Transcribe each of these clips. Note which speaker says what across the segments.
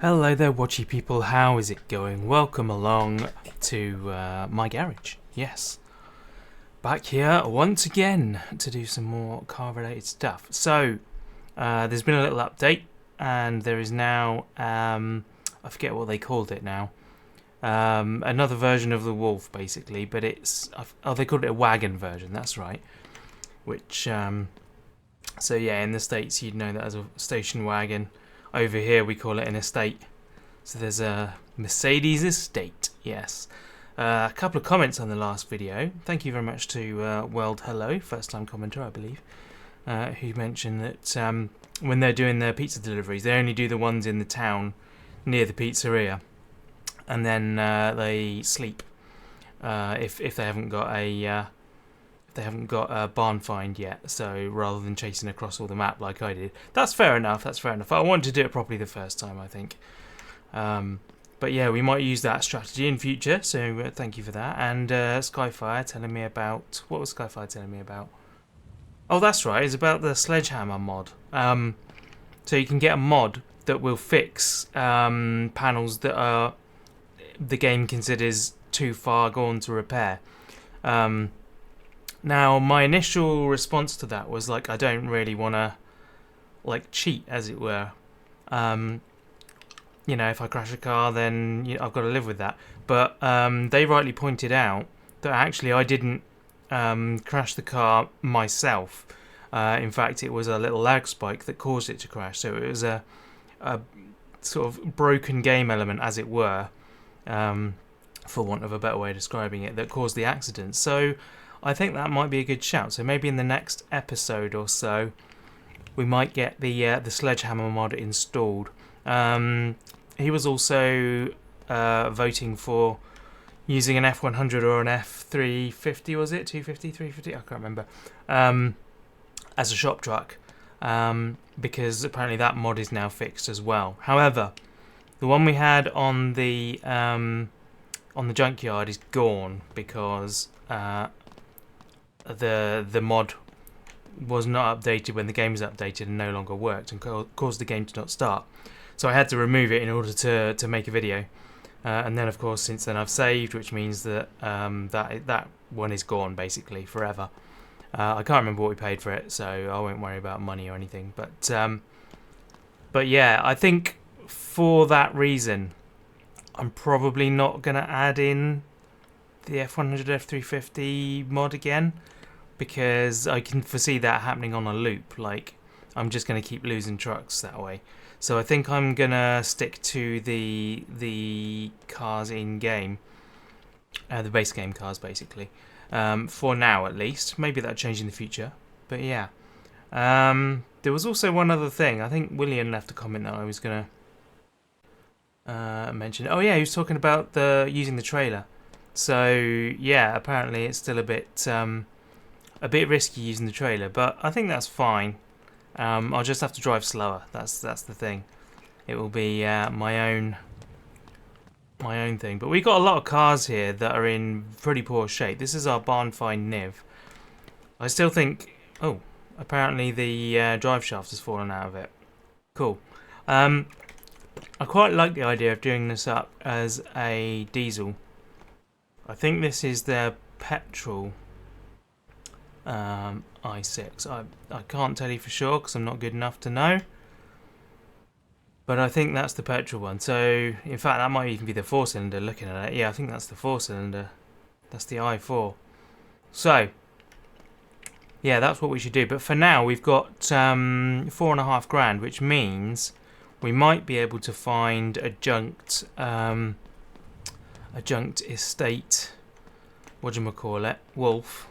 Speaker 1: Hello there, watchy people. How is it going? Welcome along to my garage. Yes, back here once again to do some more car-related stuff. So, there's been a little update, and there is now I forget what they called it now. Another version of the Wolf, basically, but it's they called it a Wagon version. That's right. Which so yeah, in the States you'd know that as a station wagon. Over here we call it an estate. So there's a Mercedes estate, yes. A couple of comments on the last video. Thank you very much to World Hello, first time commenter I believe, who mentioned that when they're doing their pizza deliveries they only do the ones in the town near the pizzeria, and then they sleep if they haven't got a barn find yet, so rather than chasing across all the map like I did. That's fair enough, I wanted to do it properly the first time, I think. But yeah, we might use that strategy in future, so thank you for that. And Skyfire telling me about... What was Skyfire telling me about? Oh, that's right, it's about the sledgehammer mod. So you can get a mod that will fix panels that the game considers too far gone to repair. Now, my initial response to that was like, I don't really want to, like, cheat, as it were. You know, if I crash a car, then I've got to live with that. But they rightly pointed out that actually I didn't crash the car myself. In fact, it was a little lag spike that caused it to crash. So it was a sort of broken game element, as it were, for want of a better way of describing it, that caused the accident. So I think that might be a good shout. So maybe in the next episode or so, we might get the sledgehammer mod installed. He was also voting for using an F100 or an F350, was it? 250, 350? I can't remember. As a shop truck, because apparently that mod is now fixed as well. However, the one we had on the Junkyard is gone because the mod was not updated when the game was updated and no longer worked and caused the game to not start. So I had to remove it in order to make a video. And then of course since then I've saved, which means that that one is gone basically forever. I can't remember what we paid for it, so I won't worry about money or anything. But yeah, I think for that reason I'm probably not going to add in the F100 F350 mod again, because I can foresee that happening on a loop. Like, I'm just going to keep losing trucks that way. So I think I'm going to stick to the cars in game, the base game cars basically, for now at least. Maybe that'll change in the future, but yeah. There was also one other thing. I think William left a comment that I was going to mention. Oh yeah, he was talking about using the trailer. So yeah, apparently it's still a bit risky using the trailer, but I think that's fine. I'll just have to drive slower. That's the thing. It will be my own thing. But we've got a lot of cars here that are in pretty poor shape. This is our barn find Niv. I still think... Oh, apparently the drive shaft has fallen out of it. Cool. I quite like the idea of doing this up as a diesel. I think this is their petrol i6. I can't tell you for sure because I'm not good enough to know, but I think that's the petrol one. So in fact that might even be the 4-cylinder. Looking at it, yeah, I think that's the 4-cylinder. That's the i4. So yeah, that's what we should do. But for now we've got $4.5 grand, which means we might be able to find a junked estate, whatchamacallit, Wolf.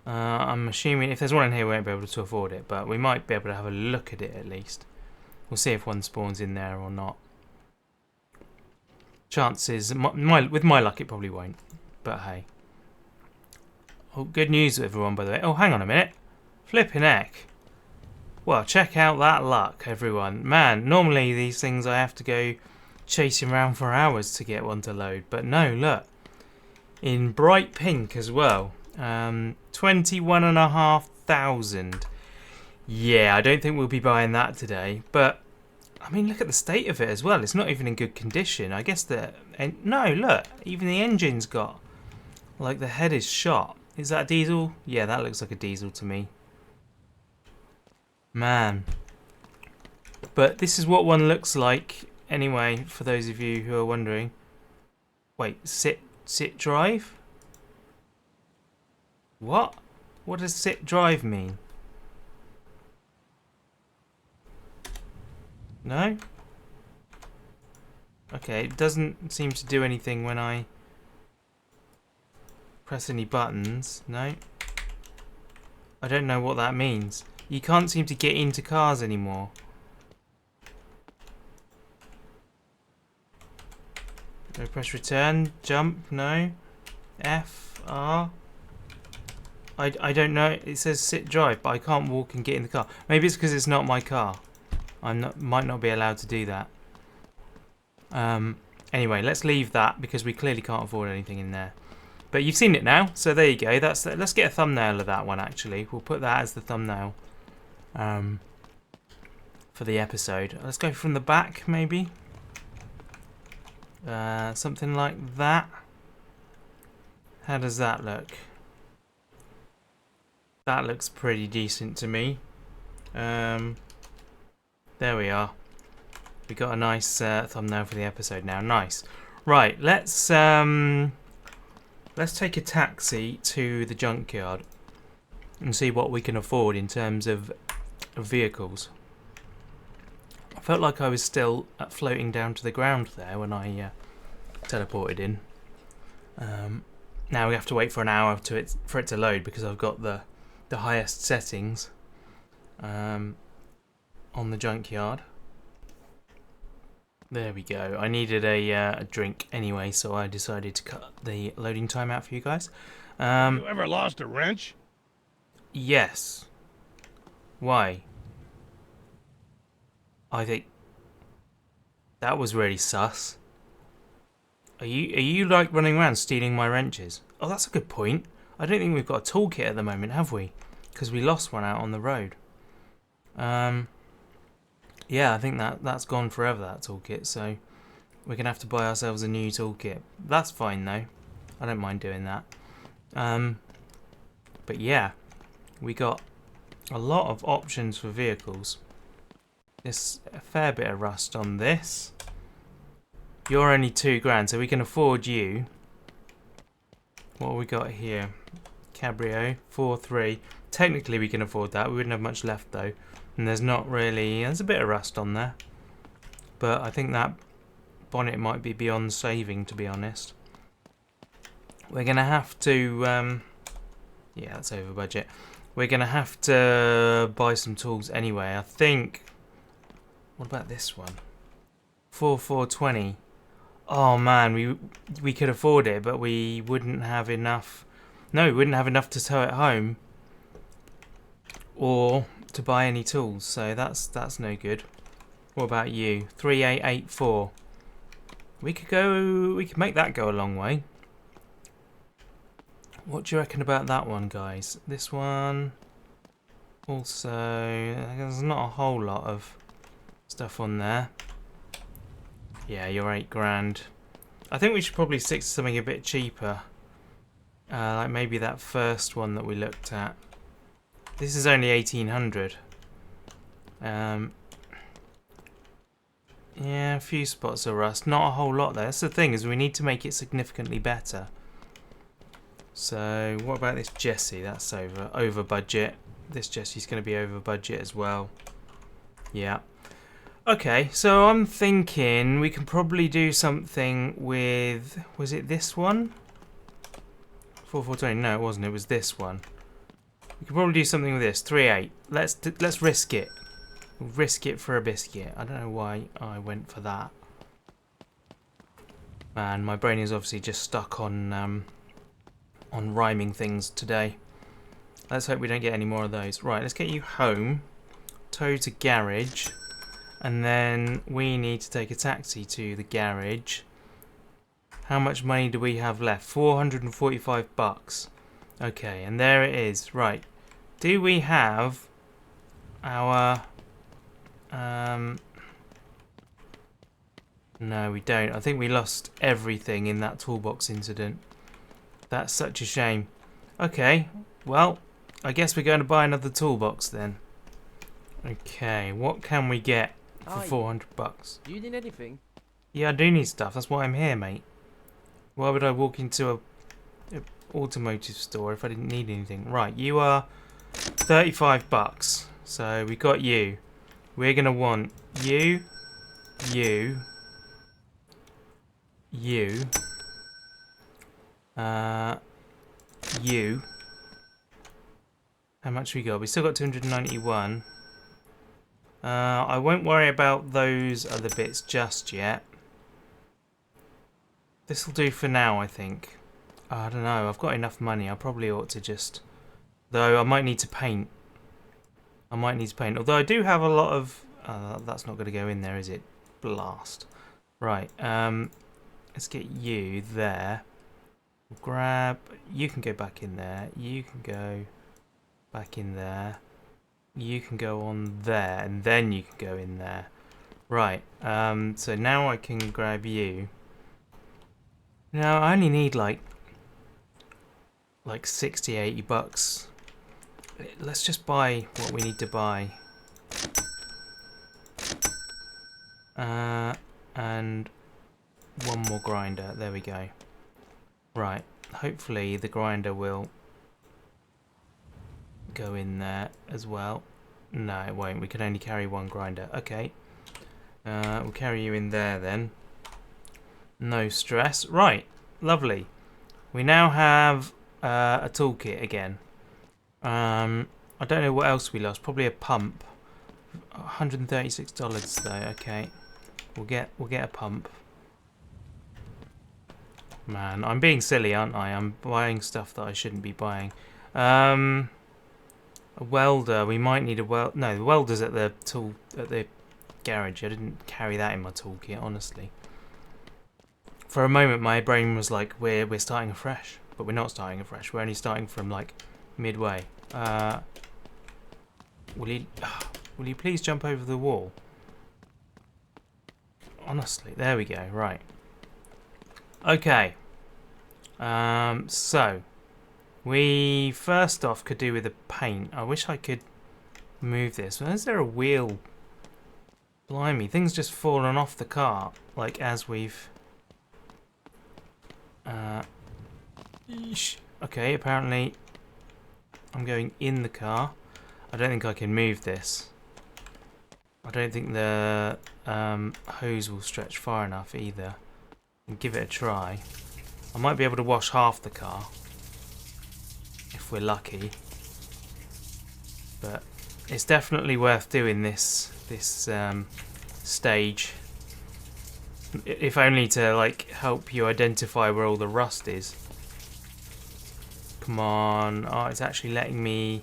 Speaker 1: I'm assuming if there's one in here we won't be able to afford it, but we might be able to have a look at it at least. We'll see if one spawns in there or not. Chances, with my luck, it probably won't, but hey. Oh, good news everyone, by the way. Oh, hang on a minute. Flipping heck. Well, check out that luck, everyone. Man, normally these things I have to go chasing around for hours to get one to load, but no, look. In bright pink as well. 21,500. Yeah, I don't think we'll be buying that today, but I mean, look at the state of it as well. It's not even in good condition. I guess the... No, look. Even the engine's got... Like, the head is shot. Is that a diesel? Yeah, that looks like a diesel to me. Man. But this is what one looks like, anyway, for those of you who are wondering. Wait, sit drive? What? What does sit drive mean? No? Okay, it doesn't seem to do anything when I press any buttons. No? I don't know what that means. You can't seem to get into cars anymore. No, press return, jump, no. F, R. I don't know. It says sit drive, but I can't walk and get in the car. Maybe it's because it's not my car. Might not be allowed to do that. Anyway, let's leave that because we clearly can't afford anything in there. But you've seen it now, so there you go. Let's get a thumbnail of that one. Actually, we'll put that as the thumbnail for the episode. Let's go from the back, maybe. Something like that. How does that look? That looks pretty decent to me. There we are. We got a nice thumbnail for the episode now. Nice. Right, let's take a taxi to the junkyard and see what we can afford in terms of vehicles. I felt like I was still floating down to the ground there when I teleported in. Now we have to wait for an hour for it to load because I've got the highest settings on the junkyard. There we go. I needed a drink anyway, so I decided to cut the loading time out for you guys.
Speaker 2: You ever lost a wrench?
Speaker 1: Yes. Why? I think that was really sus. Are you like running around stealing my wrenches? Oh, that's a good point. I don't think we've got a toolkit at the moment, have we? Because we lost one out on the road. Yeah, I think that's gone forever, that toolkit, so we're going to have to buy ourselves a new toolkit. That's fine, though. I don't mind doing that. But yeah, we got a lot of options for vehicles. There's a fair bit of rust on this. You're only £2,000, so we can afford you. What have we got here? Cabrio, 4.3. Technically we can afford that. We wouldn't have much left, though. And there's not really... There's a bit of rust on there. But I think that bonnet might be beyond saving, to be honest. We're going to have to... yeah, that's over budget. We're going to have to buy some tools anyway. I think... What about this one? 4,420. Oh man, we could afford it, but we wouldn't have enough... No, we wouldn't have enough to tow it home. Or... to buy any tools, so that's no good. What about you? 3884. We could make that go a long way. What do you reckon about that one, guys? This one also, there's not a whole lot of stuff on there. Yeah, you're £8,000. I think we should probably stick to something a bit cheaper. Like maybe that first one that we looked at. This is only 1,800. Yeah, a few spots of rust. Not a whole lot there. That's the thing, is we need to make it significantly better. So, what about this Jessie? That's over budget. This Jessie's going to be over budget as well. Yeah. Okay, so I'm thinking we can probably do something with... Was it this one? 4,420. No, it wasn't. It was this one. We could probably do something with this. 3.8. Let's risk it. We'll risk it for a biscuit. I don't know why I went for that. Man, my brain is obviously just stuck on rhyming things today. Let's hope we don't get any more of those. Right, let's get you home. Tow to garage. And then we need to take a taxi to the garage. How much money do we have left? 445 bucks. Okay, and there it is. Right. Do we have our No, we don't. I think we lost everything in that toolbox incident. That's such a shame. Okay, well, I guess we're going to buy another toolbox then. Okay, what can we get for 400 bucks?
Speaker 3: Do you need anything?
Speaker 1: Yeah, I do need stuff. That's why I'm here, mate. Why would I walk into a automotive store if I didn't need anything? Right, you are 35 bucks. So we got you. We're going to want you, you, you, you. How much we got? We still got 291. I won't worry about those other bits just yet. This'll do for now, I think. I don't know. I've got enough money. I probably ought to just... Though I might need to paint. Although I do have a lot of... that's not going to go in there, is it? Blast. Right. Let's get you there. We'll grab... You can go back in there. You can go back in there. You can go on there. And then you can go in there. Right. So now I can grab you. Now I only need like 60, 80 bucks. Let's just buy what we need to buy. And one more grinder. There we go. Right. Hopefully the grinder will go in there as well. No, it won't. We can only carry one grinder. Okay. We'll carry you in there then. No stress. Right. Lovely. We now have a toolkit again. I don't know what else we lost. Probably a pump. $136 though. Okay. We'll get a pump. Man, I'm being silly, aren't I? I'm buying stuff that I shouldn't be buying. A welder. We might need a weld. No, the welder's at the garage. I didn't carry that in my toolkit, honestly. For a moment, my brain was like, "We're starting afresh," but we're not starting afresh. We're only starting from like midway. Will you please jump over the wall? Honestly, there we go. Right. Okay. So we first off could do with the paint. I wish I could move this. Well, is there a wheel? Blimey, things just fallen off the car like as we've. Okay, apparently I'm going in the car. I don't think I can move this. I don't think the hose will stretch far enough either. I'll give it a try. I might be able to wash half the car if we're lucky. But it's definitely worth doing this stage. If only to like help you identify where all the rust is. Come on. Oh, it's actually letting me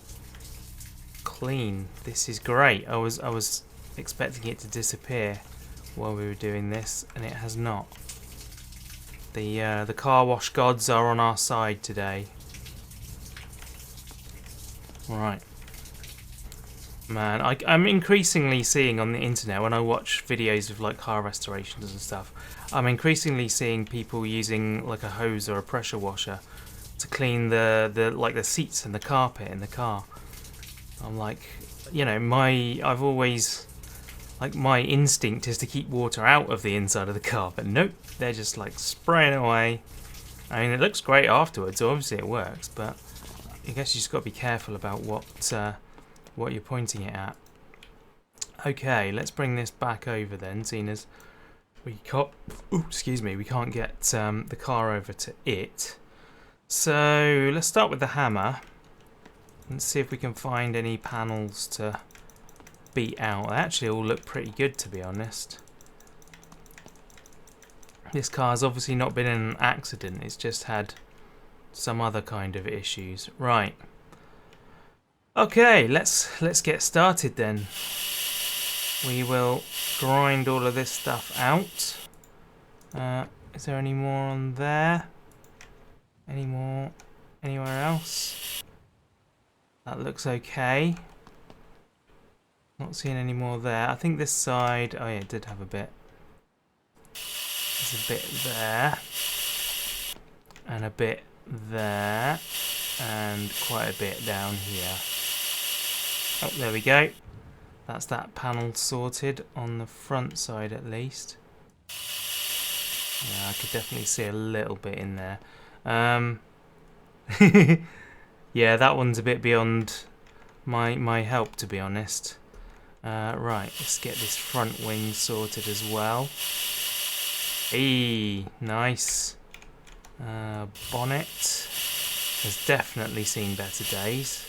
Speaker 1: clean. This is great. I was expecting it to disappear while we were doing this, and it has not. The car wash gods are on our side today. Right. Man, I'm increasingly seeing on the internet when I watch videos of like car restorations and stuff, I'm increasingly seeing people using like a hose or a pressure washer to clean the seats and the carpet in the car. I'm like, you know, my instinct is to keep water out of the inside of the car, but nope, they're just like spraying away. I mean, it looks great afterwards, so obviously it works, but I guess you just got to be careful about what you're pointing it at. Okay, let's bring this back over then, seeing as we can't. Ooh, excuse me, we can't get the car over to it. So let's start with the hammer and see if we can find any panels to beat out. They actually all look pretty good, to be honest. This car's obviously not been in an accident, it's just had some other kind of issues. Right. Okay, let's get started then. We will grind all of this stuff out. Is there any more on there? Any more anywhere else? That looks okay. Not seeing any more there. I think this side, oh yeah, it did have a bit. There's a bit there. And a bit there. And quite a bit down here. Oh, there we go. That's that panel sorted on the front side at least. Yeah, I could definitely see a little bit in there. Yeah, that one's a bit beyond my help, to be honest. Right, let's get this front wing sorted as well. Nice. Bonnet has definitely seen better days.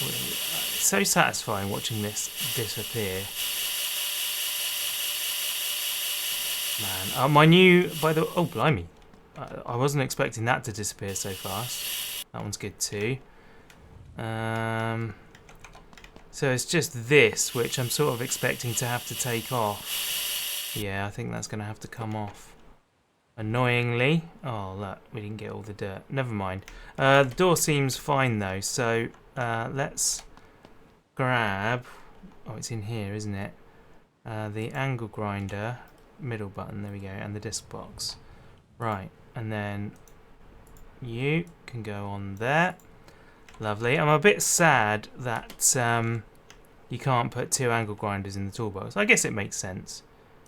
Speaker 1: It's so satisfying watching this disappear. Man, my new, oh blimey, I wasn't expecting that to disappear so fast. That one's good too. So it's just this which I'm sort of expecting to have to take off. Yeah, I think that's going to have to come off. Annoyingly. Oh look, we didn't get all the dirt. Never mind. The door seems fine though, so let's grab, oh it's in here isn't it, the angle grinder, middle button, there we go, and the disc box. Right, and then you can go on there. Lovely. I'm a bit sad that you can't put 2 angle grinders in the toolbox. I guess it makes sense.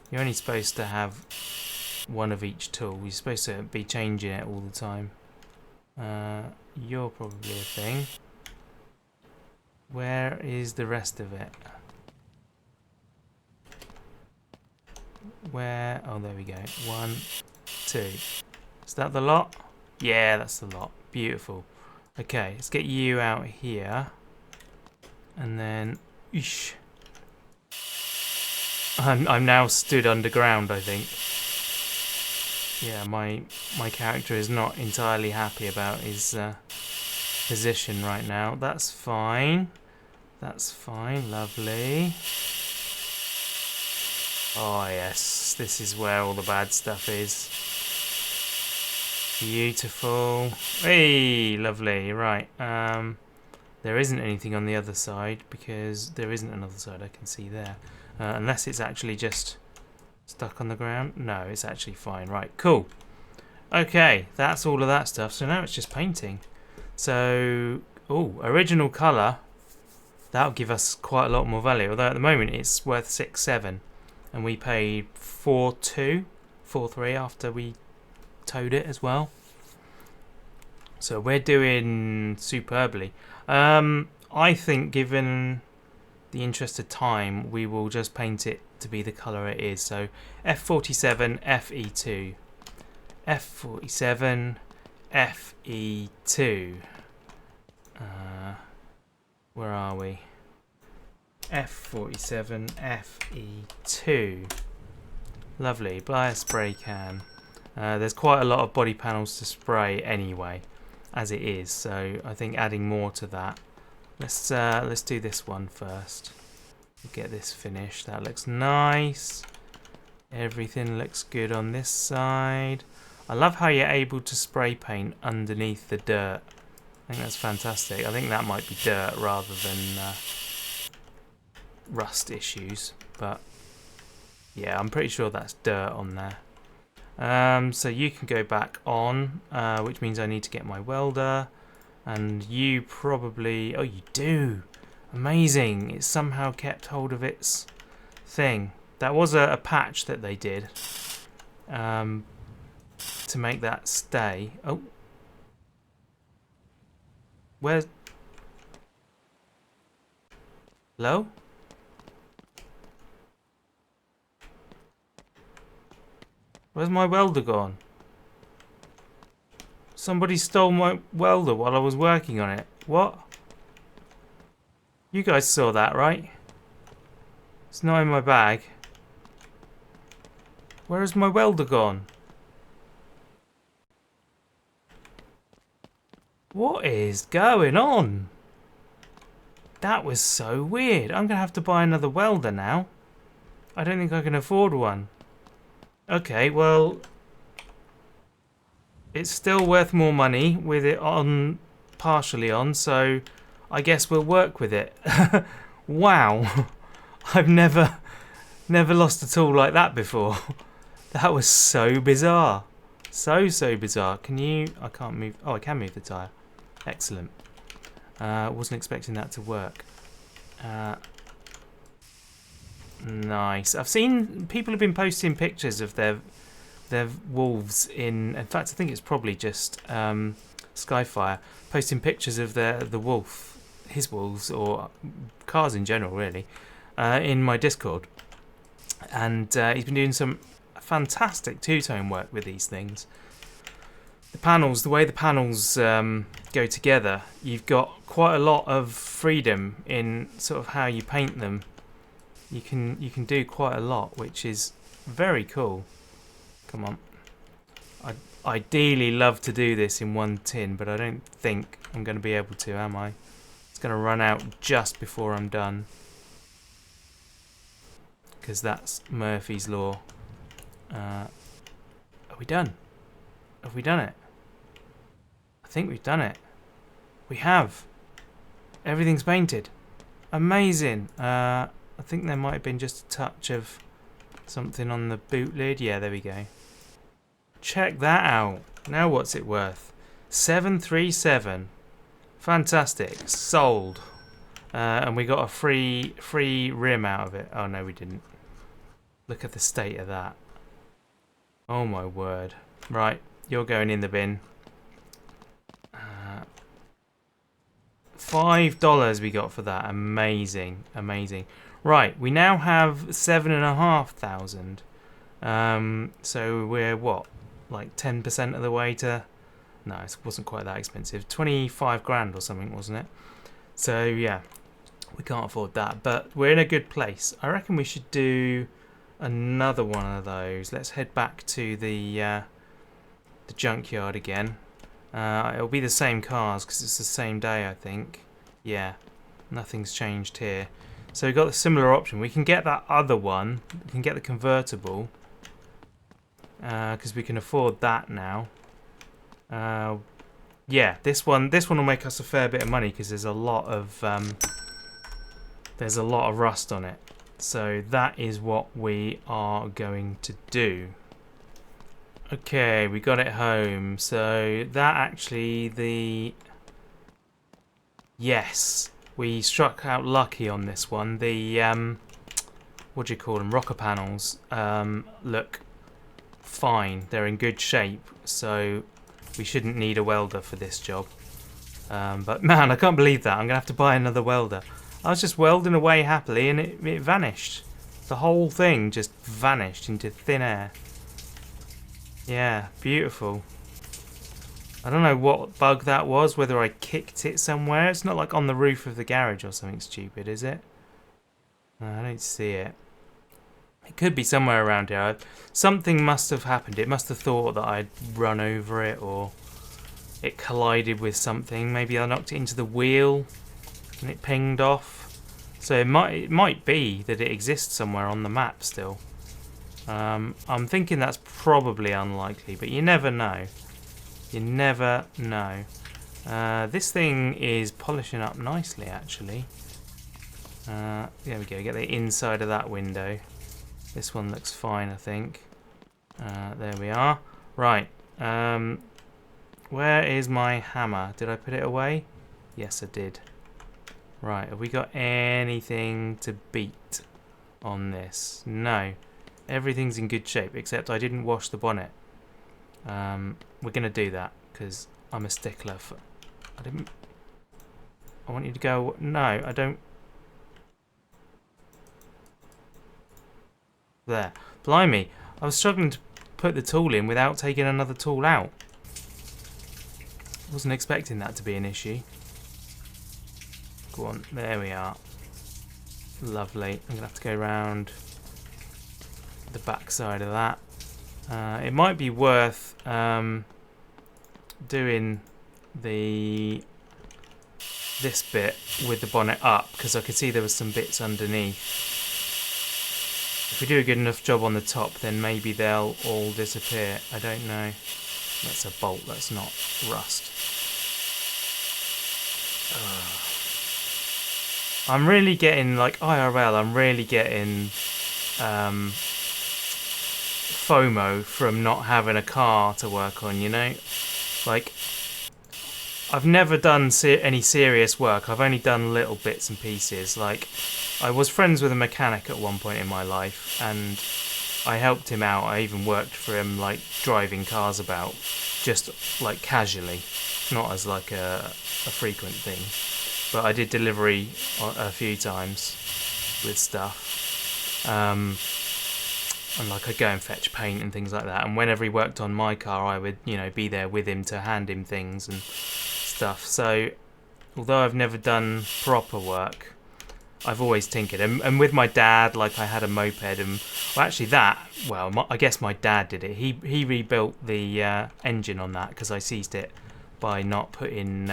Speaker 1: You're only supposed to have one of each tool. You're supposed to be changing it all the time. You're probably a thing. Where is the rest of it? Where? Oh, there we go. 1, 2. Is that the lot? Yeah, that's the lot. Beautiful. Okay, let's get you out here. And then... Eesh. I'm now stood underground, I think. Yeah, my character is not entirely happy about his position right now. That's fine. That's fine. Lovely. Oh yes, this is where all the bad stuff is. Beautiful. Hey, lovely. Right. There isn't anything on the other side because there isn't another side I can see there. Unless it's actually just stuck on the ground. No, it's actually fine. Right, cool. Okay, that's all of that stuff. So now it's just painting. So, original colour. That'll give us quite a lot more value. Although at the moment it's worth 6.7. And we paid 4.3 after we towed it as well. So we're doing superbly. I think given the interest of time, we will just paint it to be the colour it is. So F47 FE2. F47 FE2. Where are we? F47 FE2. Lovely. Apply a spray can. There's quite a lot of body panels to spray anyway, as it is. So I think adding more to that. Let's do this one first. Get this finished. That looks nice. Everything looks good on this side. I love how you're able to spray paint underneath the dirt. I think that's fantastic. I think that might be dirt rather than rust issues, but yeah, I'm pretty sure that's dirt on there. So you can go back on, which means I need to get my welder, and you probably, oh you do, amazing, it somehow kept hold of its thing. That was a patch that they did to make that stay. Oh, where's, hello? Where's my welder gone? Somebody stole my welder while I was working on it. What? You guys saw that, right? It's not in my bag. Where is my welder gone? What is going on? That was so weird. I'm going to have to buy another welder now. I don't think I can afford one. Okay, well, it's still worth more money with it on, partially on, so I guess we'll work with it. Wow. I've never lost a tool like that before. That was so bizarre. So bizarre. Can you... I can't move... Oh, I can move the tyre. Excellent. Wasn't expecting that to work. Nice. I've seen people have been posting pictures of their wolves in fact, I think it's probably just Skyfire posting pictures of his wolves, or cars in general, really, in my Discord. And he's been doing some fantastic two-tone work with these things. The way the panels go together, you've got quite a lot of freedom in sort of how you paint them. You can do quite a lot, which is very cool. Come on. I'd ideally love to do this in one tin, but I don't think I'm going to be able to, am I? It's going to run out just before I'm done. Because that's Murphy's Law. Are we done? Have we done it? I think we've done it. We have. Everything's painted. Amazing. I think there might have been just a touch of something on the boot lid. Yeah, there we go. Check that out. Now what's it worth? 737. Fantastic. Sold. And we got a free rim out of it. Oh no, we didn't. Look at the state of that. Oh my word. Right, you're going in the bin. $5 we got for that. Amazing, amazing. Right, we now have 7,500. So we're what, like 10% of the way to? No, it wasn't quite that expensive. 25 grand or something, wasn't it? So yeah, we can't afford that, but we're in a good place. I reckon we should do another one of those. Let's head back to the junkyard again. It'll be the same cars because it's the same day, I think. Yeah, nothing's changed here. So we've got a similar option. We can get that other one. We can get the convertible because we can afford that now. Yeah, this one will make us a fair bit of money because there's a lot of rust on it. So that is what we are going to do. Okay, we got it home. So that actually yes, we struck out lucky on this one. The what do you call them? Rocker panels look fine. They're in good shape. So we shouldn't need a welder for this job. But man, I can't believe that. I'm gonna have to buy another welder. I was just welding away happily and it vanished. The whole thing just vanished into thin air. Yeah, beautiful. I don't know what bug that was, whether I kicked it somewhere. It's not like on the roof of the garage or something stupid, is it? No, I don't see it. It could be somewhere around here. Something must have happened. It must have thought that I'd run over it, or it collided with something. Maybe I knocked it into the wheel and it pinged off. So it might be that it exists somewhere on the map still. I'm thinking that's probably unlikely, but you never know. You never know. This thing is polishing up nicely, actually. There we go. Get the inside of that window. This one looks fine, I think. There we are. Right. Where is my hammer? Did I put it away? Yes, I did. Right. Have we got anything to beat on this? No. Everything's in good shape, except I didn't wash the bonnet. We're going to do that, because I'm a stickler for... I want you to go... No, I don't... There. Blimey. I was struggling to put the tool in without taking another tool out. Wasn't expecting that to be an issue. Go on. There we are. Lovely. I'm going to have to go around the back side of that. It might be worth doing this bit with the bonnet up, because I could see there was some bits underneath. If we do a good enough job on the top, then maybe they'll all disappear. I don't know. That's a bolt, that's not rust. I'm really getting, like, IRL, I'm really getting FOMO from not having a car to work on, you know? Like, I've never done any serious work. I've only done little bits and pieces. Like, I was friends with a mechanic at one point in my life, and I helped him out. I even worked for him, like, driving cars about, just, like, casually, not as, like, a frequent thing. But I did delivery a few times with stuff. And, like, I'd go and fetch paint and things like that. And whenever he worked on my car, I would, you know, be there with him to hand him things and stuff. So, although I've never done proper work, I've always tinkered. And with my dad, like, I had a moped, and well, actually I guess my dad did it. He rebuilt the engine on that because I seized it by not putting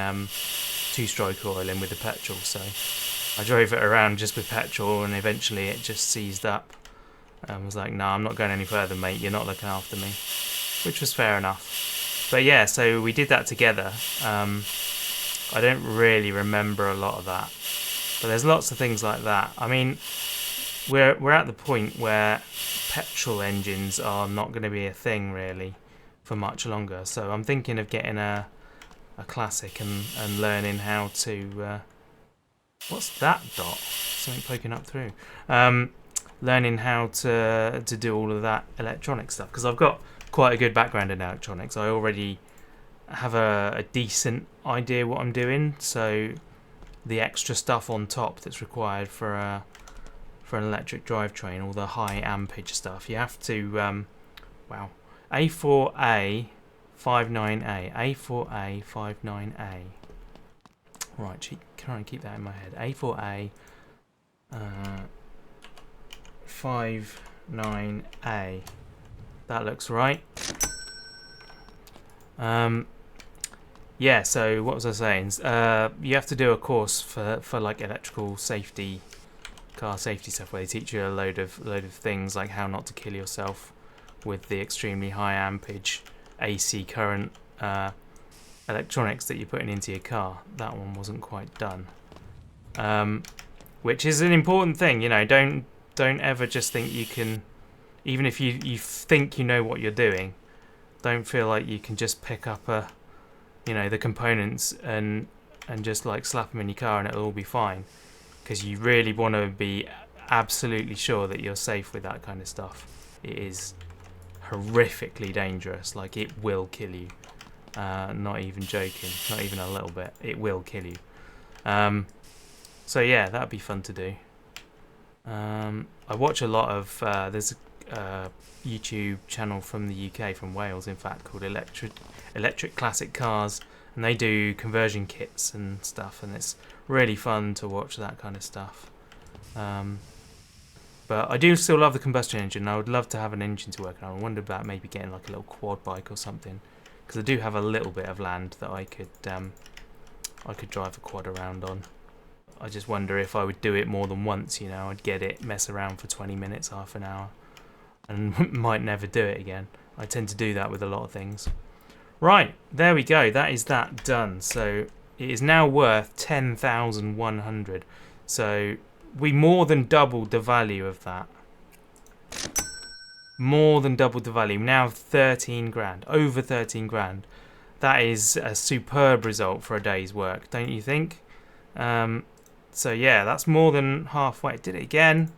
Speaker 1: two-stroke oil in with the petrol. So I drove it around just with petrol, and eventually it just seized up. I was like, no, I'm not going any further, mate. You're not looking after me, which was fair enough. But yeah, so we did that together. I don't really remember a lot of that, but there's lots of things like that. I mean, we're at the point where petrol engines are not going to be a thing really for much longer. So I'm thinking of getting a classic and learning how to. What's that dot? Something poking up through. Learning how to do all of that electronic stuff, because I've got quite a good background in electronics. I already have a decent idea what I'm doing, so the extra stuff on top that's required for an electric drivetrain, all the high ampage stuff, you have to wow, A4A 59A, A4A 59A. Right, try and keep that in my head. A4A 59A. That looks right. Yeah, so what was I saying? You have to do a course for like electrical safety, car safety stuff, where they teach you a load of things like how not to kill yourself with the extremely high ampage AC current electronics that you're putting into your car. That one wasn't quite done, which is an important thing. You know, don't ever just think you can, even if you think you know what you're doing, don't feel like you can just pick up the components and just like slap them in your car and it'll all be fine, because you really want to be absolutely sure that you're safe with that kind of stuff. It is horrifically dangerous. Like, it will kill you. Not even joking, not even a little bit. It will kill you. So yeah, that'd be fun to do. I watch a lot of there's a YouTube channel from the UK, from Wales in fact, called Electric Classic Cars, and they do conversion kits and stuff, and it's really fun to watch that kind of stuff. But I do still love the combustion engine. I would love to have an engine to work on. I wonder about maybe getting like a little quad bike or something, because I do have a little bit of land that I could drive a quad around on. I just wonder if I would do it more than once, you know. I'd get it, mess around for 20 minutes, half an hour, and might never do it again. I tend to do that with a lot of things. Right, there we go. That is that done. So it is now worth 10,100. So we more than doubled the value of that. More than doubled the value. Now 13 grand. Over 13 grand. That is a superb result for a day's work, don't you think? So yeah, that's more than halfway. Did it again.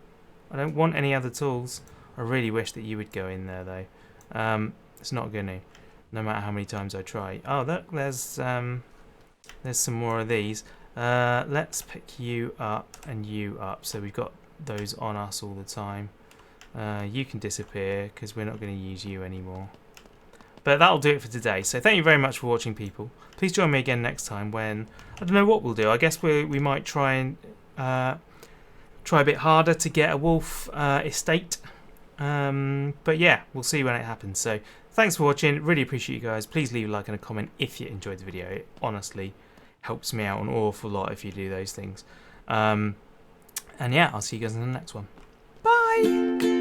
Speaker 1: I don't want any other tools. I really wish that you would go in there though. It's not gonna, no matter how many times I try. Oh, look, there's some more of these. Let's pick you up and you up, so we've got those on us all the time. You can disappear because we're not going to use you anymore. But that'll do it for today. So thank you very much for watching, people. Please join me again next time when, I don't know what we'll do. I guess we might try and try a bit harder to get a wolf estate. But yeah, we'll see when it happens. So thanks for watching. Really appreciate you guys. Please leave a like and a comment if you enjoyed the video. It honestly helps me out an awful lot if you do those things. And yeah, I'll see you guys in the next one. Bye!